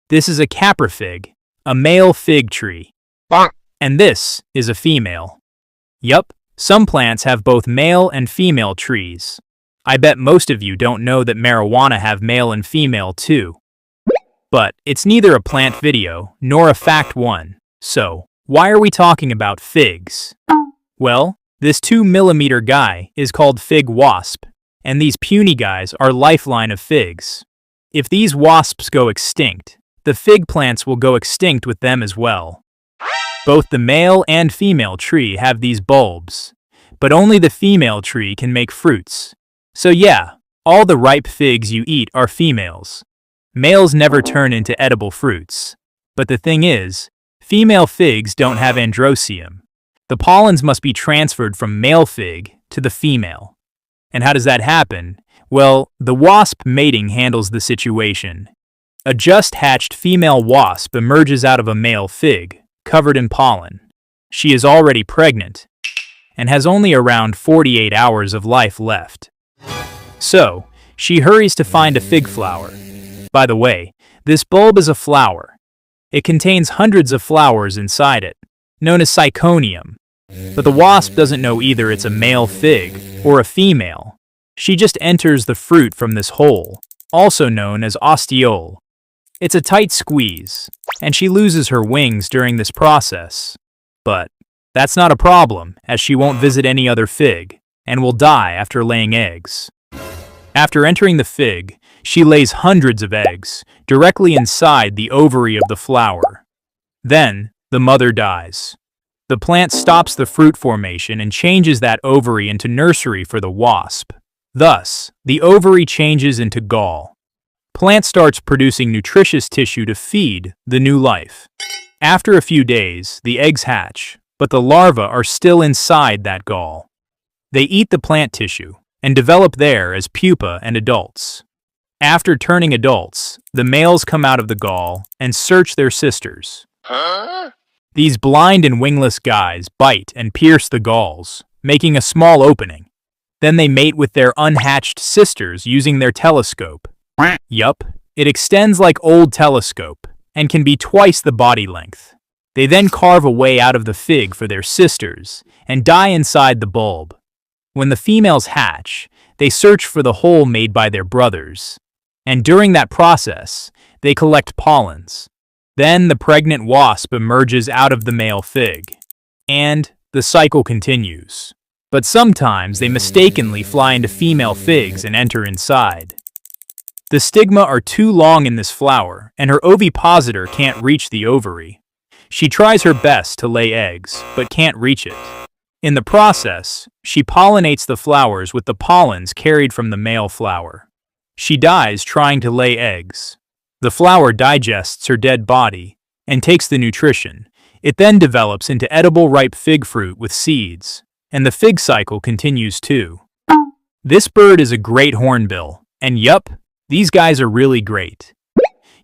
This is a caprifig, a male fig tree. Bonk. And this is a female. Yup, some plants have both male and female trees. I bet most of you don't know that marijuana have male and female too. But it's neither a plant video nor a fact one, so why are we talking about figs? Well, this 2mm guy is called fig wasp, and these puny guys are lifeline of figs. If these wasps go extinct, the fig plants will go extinct with them as well. Both the male and female tree have these bulbs, but only the female tree can make fruits. So yeah, all the ripe figs you eat are females. Males never turn into edible fruits. But the thing is, female figs don't have androcium. The pollens must be transferred from male fig to the female. And how does that happen? Well, the wasp mating handles the situation. A just-hatched female wasp emerges out of a male fig, covered in pollen. She is already pregnant, and has only around 48 hours of life left. So, she hurries to find a fig flower. By the way, this bulb is a flower. It contains hundreds of flowers inside it, known as syconium. But the wasp doesn't know either it's a male fig or a female. She just enters the fruit from this hole, also known as ostiole. It's a tight squeeze, and she loses her wings during this process. But that's not a problem, as she won't visit any other fig, and will die after laying eggs. After entering the fig, she lays hundreds of eggs, directly inside the ovary of the flower. Then, the mother dies. The plant stops the fruit formation and changes that ovary into nursery for the wasp. Thus, the ovary changes into gall. Plant starts producing nutritious tissue to feed the new life. After a few days, the eggs hatch, but the larvae are still inside that gall. They eat the plant tissue and develop there as pupa and adults. After turning adults, the males come out of the gall and search their sisters. These blind and wingless guys bite and pierce the galls, making a small opening. Then they mate with their unhatched sisters using their telescope. Yup, it extends like old telescope and can be twice the body length. They then carve a way out of the fig for their sisters and die inside the bulb. When the females hatch, they search for the hole made by their brothers. And during that process, they collect pollens. Then the pregnant wasp emerges out of the male fig. And the cycle continues. But sometimes they mistakenly fly into female figs and enter inside. The stigma are too long in this flower, and her ovipositor can't reach the ovary. She tries her best to lay eggs, but can't reach it. In the process, she pollinates the flowers with the pollens carried from the male flower. She dies trying to lay eggs. The flower digests her dead body and takes the nutrition. It then develops into edible ripe fig fruit with seeds, and the fig cycle continues too. This bird is a great hornbill, and yup, these guys are really great.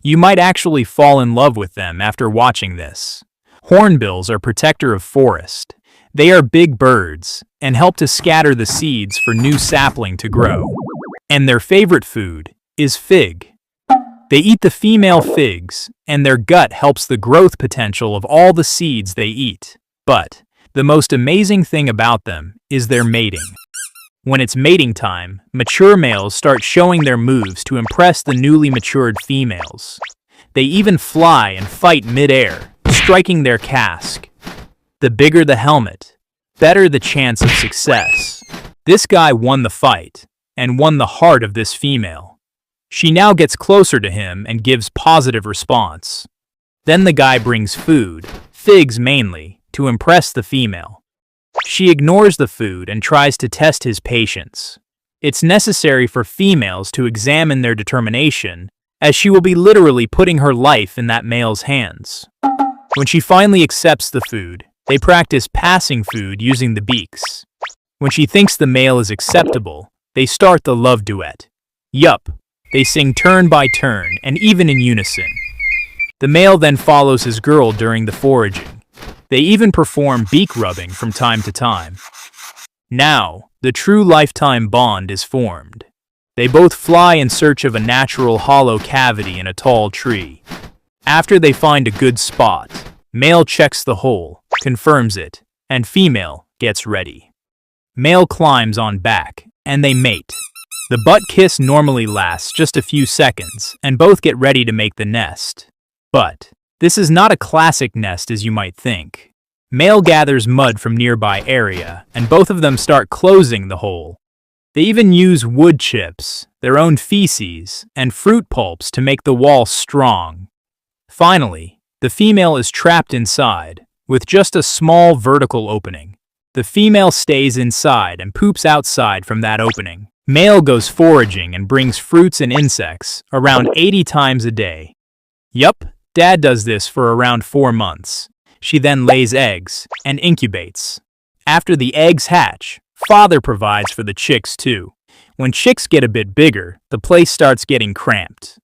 You might actually fall in love with them after watching this. Hornbills are protector of forest. They are big birds and help to scatter the seeds for new sapling to grow. And their favorite food is fig. They eat the female figs, and their gut helps the growth potential of all the seeds they eat. But the most amazing thing about them is their mating. When it's mating time, mature males start showing their moves to impress the newly matured females. They even fly and fight mid-air, striking their casque. The bigger the helmet, better the chance of success. This guy won the fight, and won the heart of this female. She now gets closer to him and gives positive response. Then the guy brings food, figs mainly, to impress the female. She ignores the food and tries to test his patience. It's necessary for females to examine their determination, as she will be literally putting her life in that male's hands. When she finally accepts the food, they practice passing food using the beaks. When she thinks the male is acceptable, they start the love duet. Yup, they sing turn by turn and even in unison. The male then follows his girl during the foraging. They even perform beak rubbing from time to time. Now, the true lifetime bond is formed. They both fly in search of a natural hollow cavity in a tall tree. After they find a good spot, male checks the hole, confirms it, and female gets ready. Male climbs on back, and they mate. The butt kiss normally lasts just a few seconds, and both get ready to make the nest. But this is not a classic nest as you might think. Male gathers mud from nearby area, and both of them start closing the hole. They even use wood chips, their own feces, and fruit pulps to make the wall strong. Finally, the female is trapped inside, with just a small vertical opening. The female stays inside and poops outside from that opening. Male goes foraging and brings fruits and insects around 80 times a day. Yup, dad does this for around 4 months. She then lays eggs and incubates. After the eggs hatch, father provides for the chicks too. When chicks get a bit bigger, the place starts getting cramped.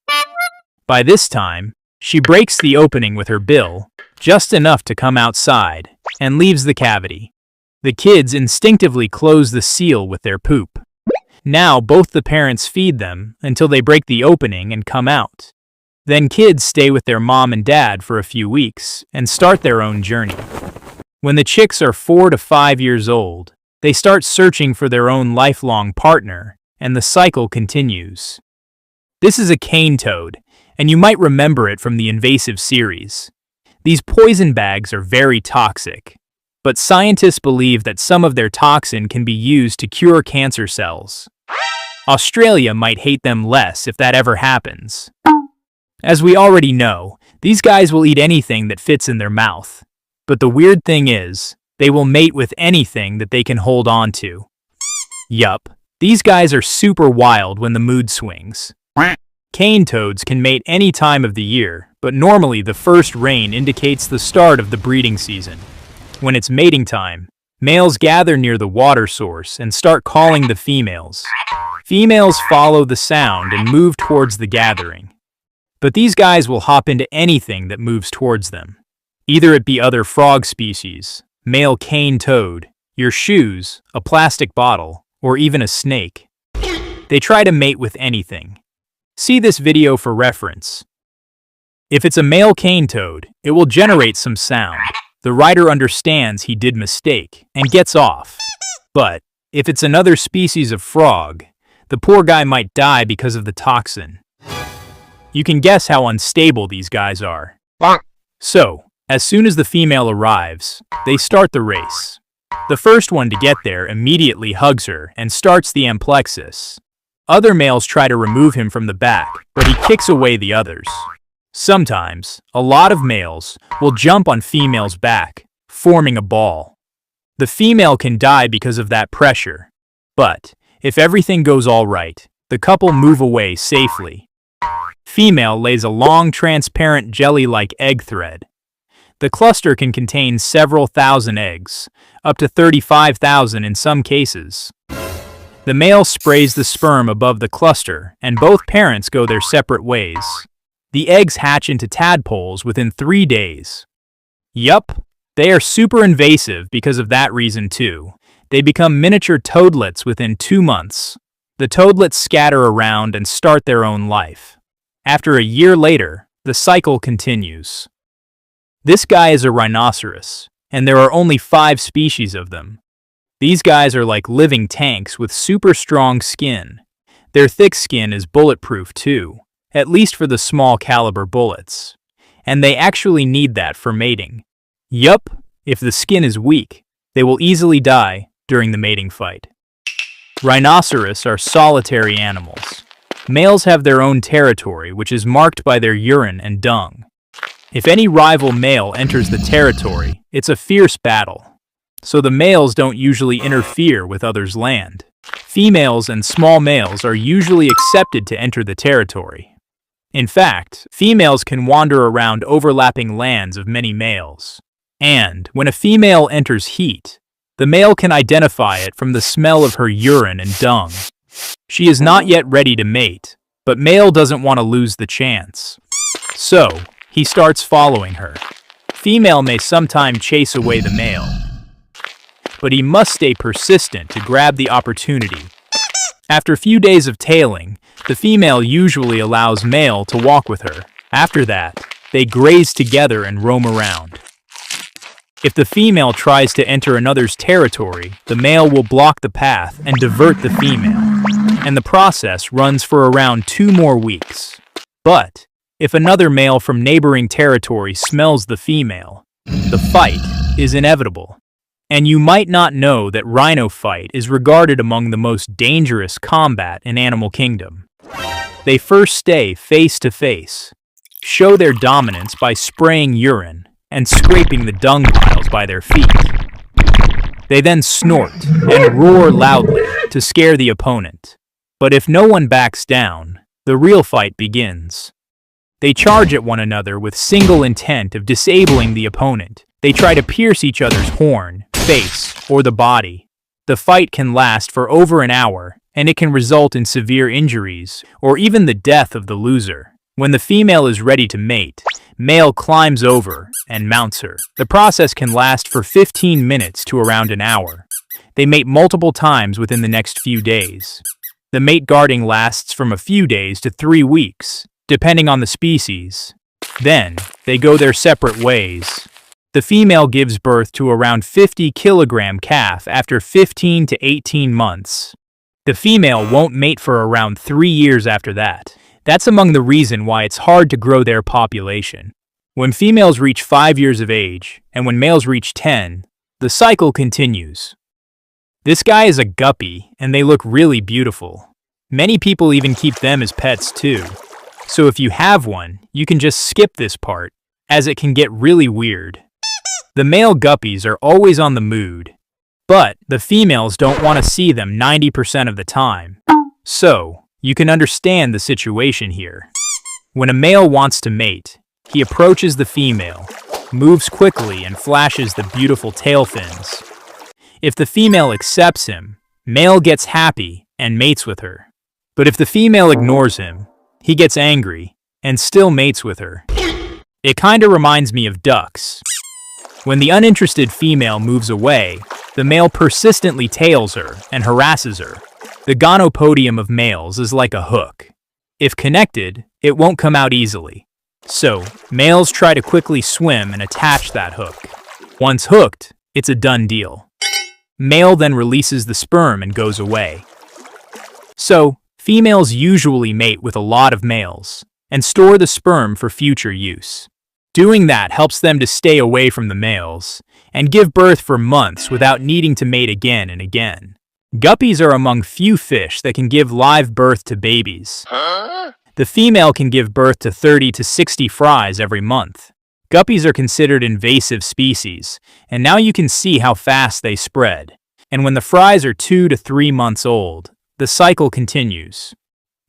By this time, she breaks the opening with her bill, just enough to come outside, and leaves the cavity. The kids instinctively close the seal with their poop. Now both the parents feed them until they break the opening and come out. Then kids stay with their mom and dad for a few weeks and start their own journey. When the chicks are 4 to 5 years old, they start searching for their own lifelong partner, and the cycle continues. This is a cane toad, and you might remember it from the invasive series. These poison bags are very toxic, but scientists believe that some of their toxin can be used to cure cancer cells. Australia might hate them less if that ever happens. As we already know, these guys will eat anything that fits in their mouth. But the weird thing is, they will mate with anything that they can hold on to. Yup, these guys are super wild when the mood swings. Cane toads can mate any time of the year, but normally the first rain indicates the start of the breeding season. When it's mating time, males gather near the water source and start calling the females. Females follow the sound and move towards the gathering. But these guys will hop into anything that moves towards them. Either it be other frog species, male cane toad, your shoes, a plastic bottle, or even a snake. They try to mate with anything. See this video for reference. If it's a male cane toad, it will generate some sound. The rider understands he did mistake and gets off. But if it's another species of frog, the poor guy might die because of the toxin. You can guess how unstable these guys are. So, as soon as the female arrives, they start the race. The first one to get there immediately hugs her and starts the amplexus. Other males try to remove him from the back, but he kicks away the others. Sometimes, a lot of males will jump on female's back, forming a ball. The female can die because of that pressure. But, if everything goes all right, the couple move away safely. Female lays a long transparent jelly-like egg thread. The cluster can contain several thousand eggs, up to 35,000 in some cases. The male sprays the sperm above the cluster, and both parents go their separate ways. The eggs hatch into tadpoles within 3 days. Yup, they are super invasive because of that reason too. They become miniature toadlets within 2 months. The toadlets scatter around and start their own life. After a year later, the cycle continues. This guy is a rhinoceros, and there are only 5 species of them. These guys are like living tanks with super strong skin. Their thick skin is bulletproof too, at least for the small caliber bullets. And they actually need that for mating. Yup, if the skin is weak, they will easily die during the mating fight. Rhinoceros are solitary animals. Males have their own territory, which is marked by their urine and dung. If any rival male enters the territory, it's a fierce battle. So the males don't usually interfere with others' land. Females and small males are usually accepted to enter the territory. In fact, females can wander around overlapping lands of many males. And when a female enters heat, the male can identify it from the smell of her urine and dung. She is not yet ready to mate, but male doesn't want to lose the chance. So, he starts following her. Female may sometime chase away the male, but he must stay persistent to grab the opportunity. After a few days of tailing, the female usually allows male to walk with her. After that, They graze together and roam around. If the female tries to enter another's territory, the male will block the path and divert the female, and the process runs for around 2 more weeks. But if another male from neighboring territory smells the female, the fight is inevitable. And you might not know that rhino fight is regarded among the most dangerous combat in Animal Kingdom. They first stay face to face, show their dominance by spraying urine and scraping the dung piles by their feet. They then snort and roar loudly to scare the opponent. But if no one backs down, the real fight begins. They charge at one another with single intent of disabling the opponent. They try to pierce each other's horn, face, or the body. The fight can last for over an hour, and it can result in severe injuries, or even the death of the loser. When the female is ready to mate, male climbs over and mounts her. The process can last for 15 minutes to around an hour. They mate multiple times within the next few days. The mate guarding lasts from a few days to 3 weeks, depending on the species. Then, they go their separate ways. The female gives birth to around 50-kilogram calf after 15 to 18 months. The female won't mate for around 3 years after that. That's among the reason why it's hard to grow their population. When females reach 5 years of age, and when males reach 10, the cycle continues. This guy is a guppy, and they look really beautiful. Many people even keep them as pets too. So if you have one, you can just skip this part, as it can get really weird. The male guppies are always on the mood, but the females don't want to see them 90% of the time. So, you can understand the situation here. When a male wants to mate, he approaches the female, moves quickly and flashes the beautiful tail fins. If the female accepts him, male gets happy and mates with her. But if the female ignores him, he gets angry and still mates with her. It kinda reminds me of ducks. When the uninterested female moves away, the male persistently tails her and harasses her. The gonopodium of males is like a hook. If connected, it won't come out easily. So, males try to quickly swim and attach that hook. Once hooked, it's a done deal. Male then releases the sperm and goes away. So, females usually mate with a lot of males and store the sperm for future use. Doing that helps them to stay away from the males and give birth for months without needing to mate again and again. Guppies are among few fish that can give live birth to babies. The female can give birth to 30 to 60 fries every month. Guppies are considered invasive species, and now you can see how fast they spread. And when the fries are 2 to 3 months old, the cycle continues.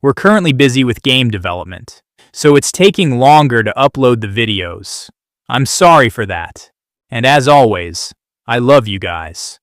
We're currently busy with game development, so it's taking longer to upload the videos. I'm sorry for that. And as always, I love you guys.